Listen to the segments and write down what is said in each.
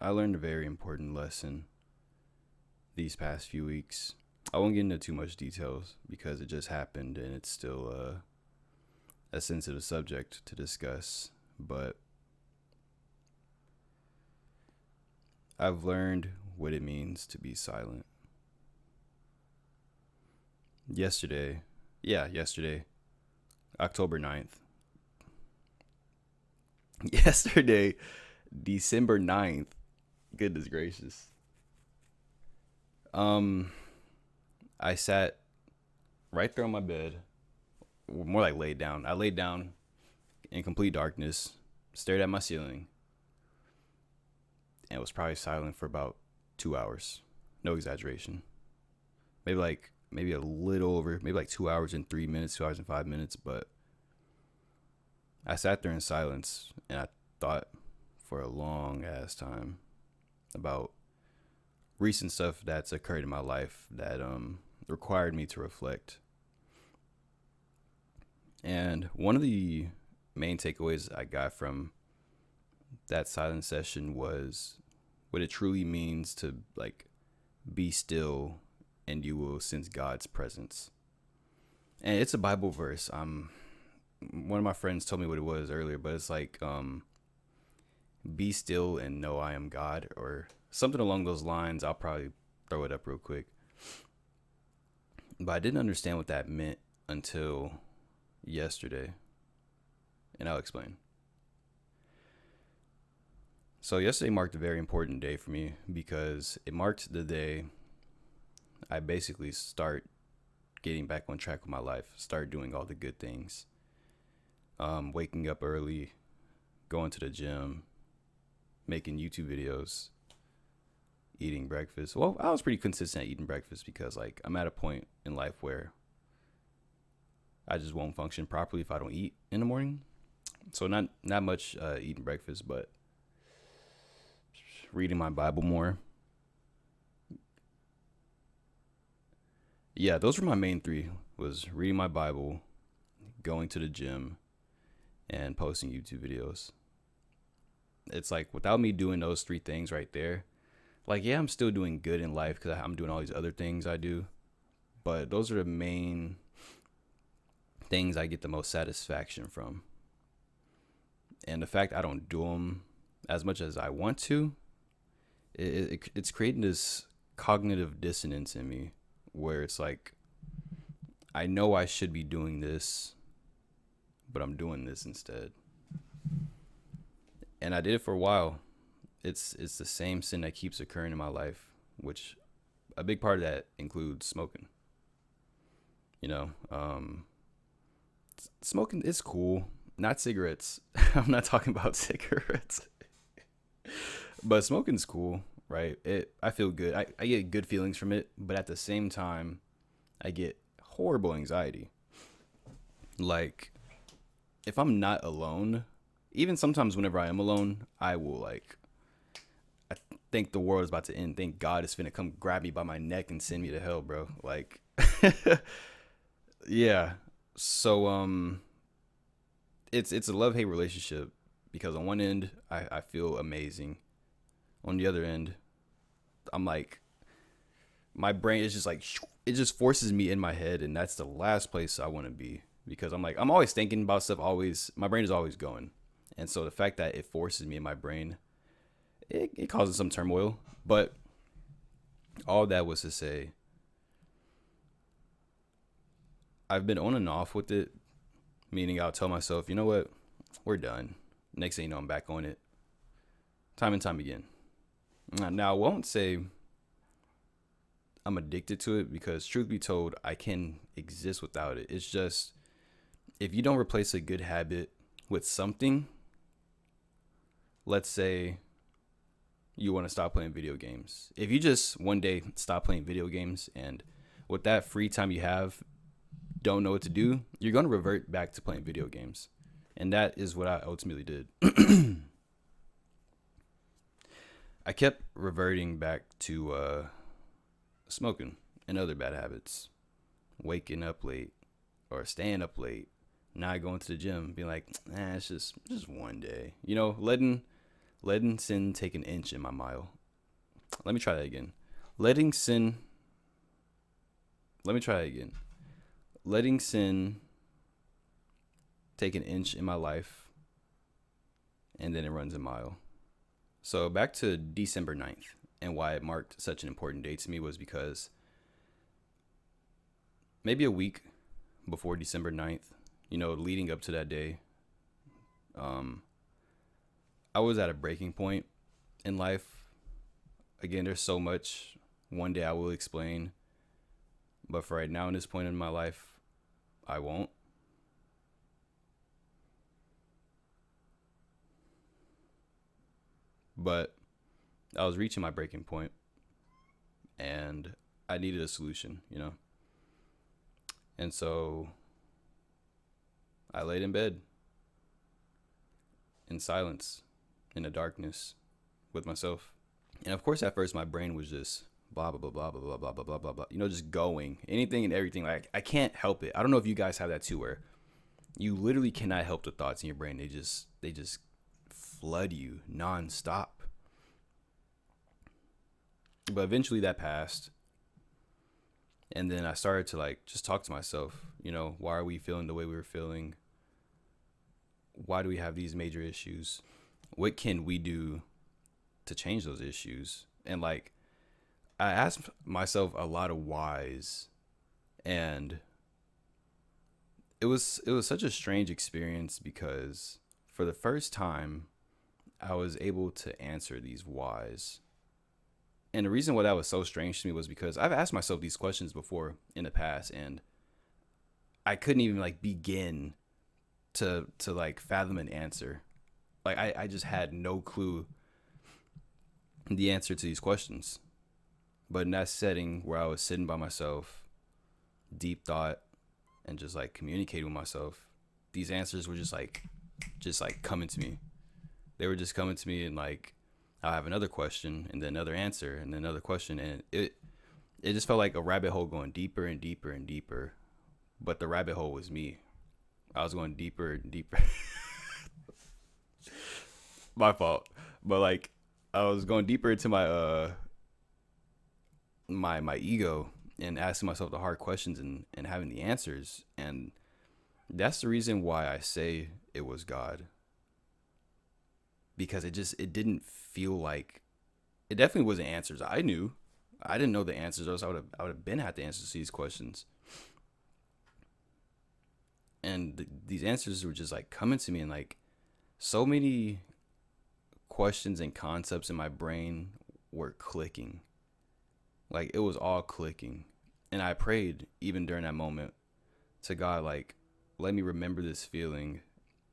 I learned a very important lesson these past few weeks. I won't get into too much details because it just happened and it's still a sensitive subject to discuss. But I've learned what it means to be silent. Yesterday, October 9th. Yesterday, December 9th. Goodness gracious. Um, I sat right there on my bed, more like laid down. I laid down in complete darkness, stared at my ceiling, and was probably silent for about 2 hours. No exaggeration. Maybe a little over, maybe like 2 hours and 3 minutes, 2 hours and 5 minutes. But I sat there in silence and I thought for a long ass time about recent stuff that's occurred in my life that required me to reflect. And one of the main takeaways I got from that silent session was what it truly means to like be still and you will sense God's presence. And it's a Bible verse. One of my friends told me what it was earlier, but it's like be still and know I am God or something along those lines. I'll probably throw it up real quick. But I didn't understand what that meant until yesterday. And I'll explain. So yesterday marked a very important day for me because it marked the day I basically start getting back on track with my life, start doing all the good things. Waking up early, going to the gym, making YouTube videos, eating breakfast. Well, I was pretty consistent at eating breakfast because like I'm at a point in life where I just won't function properly if I don't eat in the morning. So not much eating breakfast, but reading my Bible more. Yeah, those were my main three. Was reading my Bible, going to the gym, and posting YouTube videos. It's like without me doing those three things right there, like yeah, I'm still doing good in life because I'm doing all these other things I do, but those are the main things I get the most satisfaction from. And the fact I don't do them as much as I want to, it's creating this cognitive dissonance in me where it's like I know I should be doing this, but I'm doing this instead. And I did it for a while. It's the same sin that keeps occurring in my life, which a big part of that includes smoking. You know, smoking is cool, not cigarettes. I'm not talking about cigarettes, but smoking's cool, right? I feel good. I get good feelings from it, but at the same time, I get horrible anxiety. Like if I'm not alone, even sometimes whenever I am alone, I will like I think the world is about to end. Think God is finna come grab me by my neck and send me to hell, bro. Like yeah. So it's a love hate relationship because on one end I feel amazing. On the other end, I'm like my brain is just like it just forces me in my head and that's the last place I want to be because I'm always thinking about stuff, always my brain is always going. And so the fact that it forces me in my brain, it causes some turmoil. But all that was to say, I've been on and off with it, meaning I'll tell myself, you know what, we're done. Next thing you know, I'm back on it, time and time again. Now, I won't say I'm addicted to it because, truth be told, I can exist without it. It's just if you don't replace a good habit with something, let's say you want to stop playing video games. If you just one day stop playing video games and with that free time you have, don't know what to do, you're going to revert back to playing video games. And that is what I ultimately did. I kept reverting back to smoking and other bad habits. Waking up late or staying up late, not going to the gym, being like, it's just one day. You know, letting letting sin take an inch in my mile. Let me try that again. Letting sin. Let me try that again. Letting sin take an inch in my life, and then it runs a mile. So back to December 9th, and why it marked such an important day to me was because maybe a week before December 9th, leading up to that day, I was at a breaking point in life. Again, there's so much. One day I will explain. But for right now, in this point in my life, I won't. But I was reaching my breaking point, and I needed a solution. And so I laid in bed in silence, in the darkness, with myself. And of course, at first, my brain was just blah, blah, blah, blah, blah, blah, blah, blah, blah, blah, blah, just going, anything and everything. Like, I can't help it. I don't know if you guys have that too, where you literally cannot help the thoughts in your brain. They just flood you nonstop. But eventually that passed. And then I started to just talk to myself, why are we feeling the way we were feeling? Why do we have these major issues? What can we do to change those issues? And I asked myself a lot of whys, and it was such a strange experience because for the first time I was able to answer these whys. And the reason why that was so strange to me was because I've asked myself these questions before in the past, and I couldn't even begin to fathom an answer. I just had no clue the answer to these questions. But in that setting where I was sitting by myself, deep thought, and just communicating with myself, these answers were just coming to me. They were just coming to me, and I'll have another question and then another answer and then another question, and it just felt like a rabbit hole going deeper and deeper and deeper. But the rabbit hole was me. I was going deeper and deeper. My fault. But I was going deeper into my my ego and asking myself the hard questions and having the answers. And that's the reason why I say it was God. Because it didn't feel like, it definitely wasn't answers I knew. I didn't know the answers, or else I would have been had the answers to these questions. And these answers were just coming to me, and so many questions and concepts in my brain were clicking. It was all clicking. And I prayed even during that moment to God, let me remember this feeling,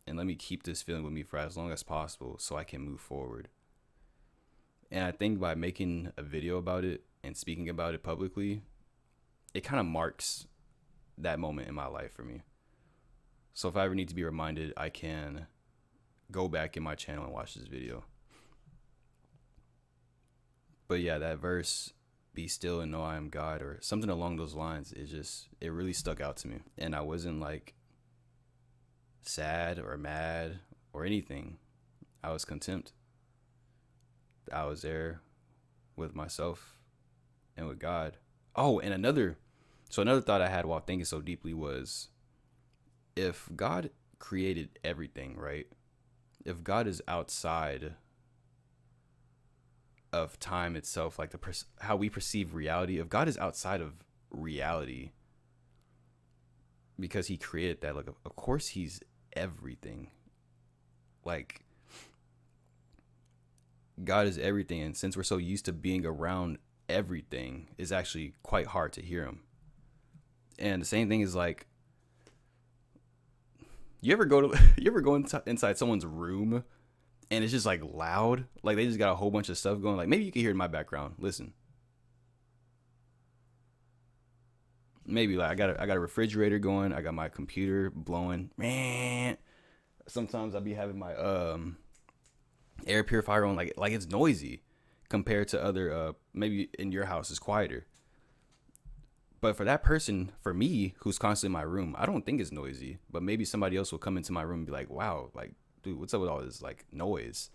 and let me keep this feeling with me for as long as possible so I can move forward. And I think by making a video about it and speaking about it publicly, it kind of marks that moment in my life for me. So if I ever need to be reminded, I can go back in my channel and watch this video. But yeah, that verse, be still and know I am God, or something along those lines, it really stuck out to me. And I wasn't sad or mad or anything. I was content. I was there with myself and with God. Oh, and another thought I had while thinking so deeply was, if God created everything, right? If God is outside of time itself, how we perceive reality, if God is outside of reality because he created that, of course he's everything. God is everything, and since we're so used to being around everything, it's actually quite hard to hear him. And the same thing is you ever go inside someone's room and it's just loud, they just got a whole bunch of stuff going. Maybe you can hear it in my background. Listen, maybe I got a refrigerator going. I got my computer blowing. Man, sometimes I'll be having my air purifier on, it's noisy compared to other maybe in your house is quieter. But for that person, for me, who's constantly in my room, I don't think it's noisy. But maybe somebody else will come into my room and be like, wow, dude, what's up with all this noise?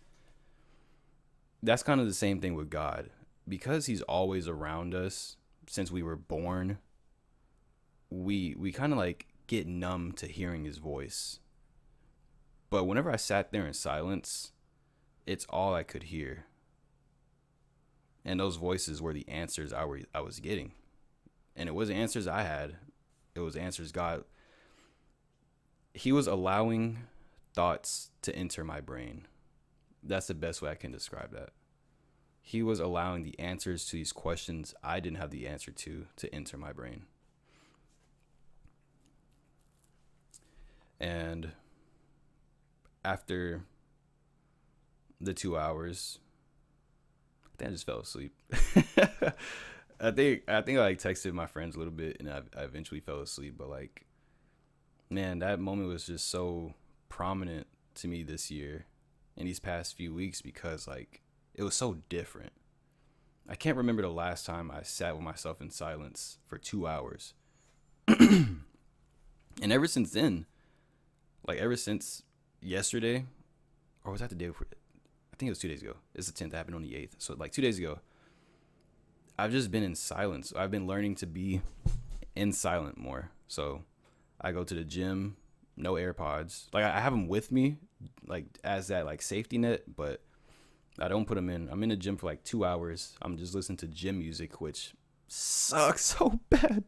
that's kind of the same thing with God. Because he's always around us since we were born, we kind of like get numb to hearing his voice. But whenever I sat there in silence, it's all I could hear. And those voices were the answers I was getting. And it wasn't answers I had, it was answers God. He was allowing thoughts to enter my brain. That's the best way I can describe that. He was allowing the answers to these questions I didn't have the answer to enter my brain. And after the 2 hours, I think I just fell asleep. I think I like texted my friends a little bit, and I eventually fell asleep. But like, man, that moment was just so prominent to me this year, in these past few weeks, because like it was so different. I can't remember the last time I sat with myself in silence for 2 hours. And ever since then, like ever since yesterday, or was that the day before? I think it was 2 days ago. It's the 10th. It happened on the 8th. So like 2 days ago, I've just been in silence. I've been learning to be in silent more. So I go to the gym, no AirPods. Like I have them with me, like as that like safety net, but I don't put them in. I'm in the gym for like 2 hours. I'm just listening to gym music, which sucks so bad.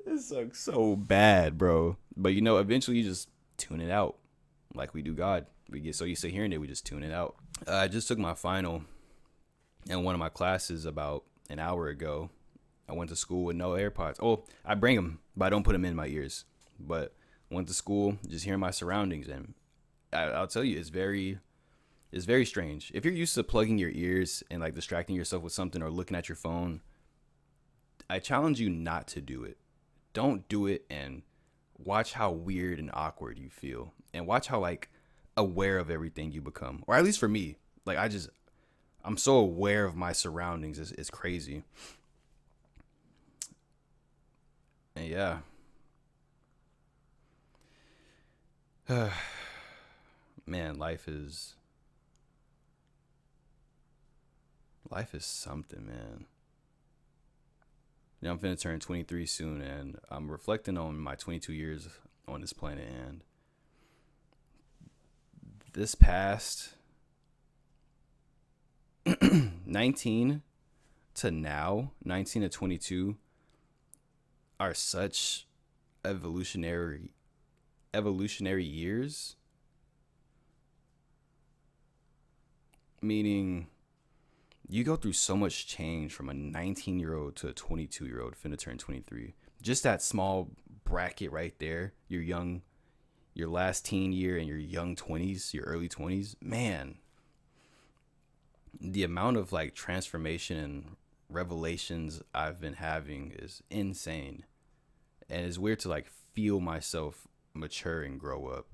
It sucks so bad, bro. But you know, eventually you just tune it out, like we do God. We get so used to hearing it, we just tune it out. I just took my final in one of my classes about an hour ago. I went to school with no AirPods. Oh, I bring them, but I don't put them in my ears. But went to school, just hearing my surroundings, and I'll tell you, it's very strange. If you're used to plugging your ears and like distracting yourself with something or looking at your phone, I challenge you not to do it. Don't do it, and watch how weird and awkward you feel, and watch how like aware of everything you become. Or at least for me, like I'm so aware of my surroundings. It's crazy. And yeah. Man, life is something, man. You know, I'm finna turn 23 soon, and I'm reflecting on my 22 years on this planet, and this past 19 to now, 19 to 22 are such evolutionary years, meaning you go through so much change from a 19-year-old to a 22-year-old finna turn 23. Just that small bracket right there, your last teen year and your young 20s, your early 20s, man, the amount of like transformation and revelations I've been having is insane. And it's weird to like feel myself mature and grow up.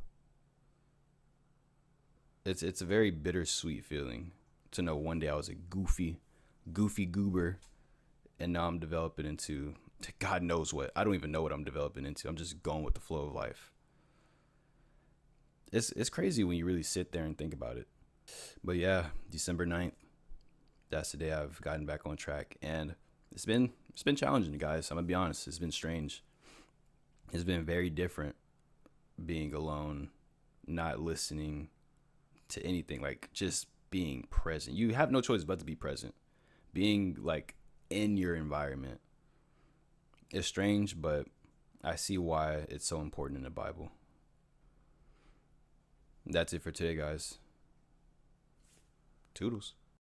It's a very bittersweet feeling to know one day I was a goofy goober, and now I'm developing into God knows what. I don't even know what I'm developing into. I'm just going with the flow of life. It's crazy when you really sit there and think about it. But yeah, December 9th, that's the day I've gotten back on track, and it's been challenging, guys. I'm gonna be honest. It's been strange. It's been very different being alone, not listening to anything, like just being present. You have no choice but to be present. Being like in your environment. It's strange, but I see why it's so important in the Bible. That's it for today, guys. Toodles.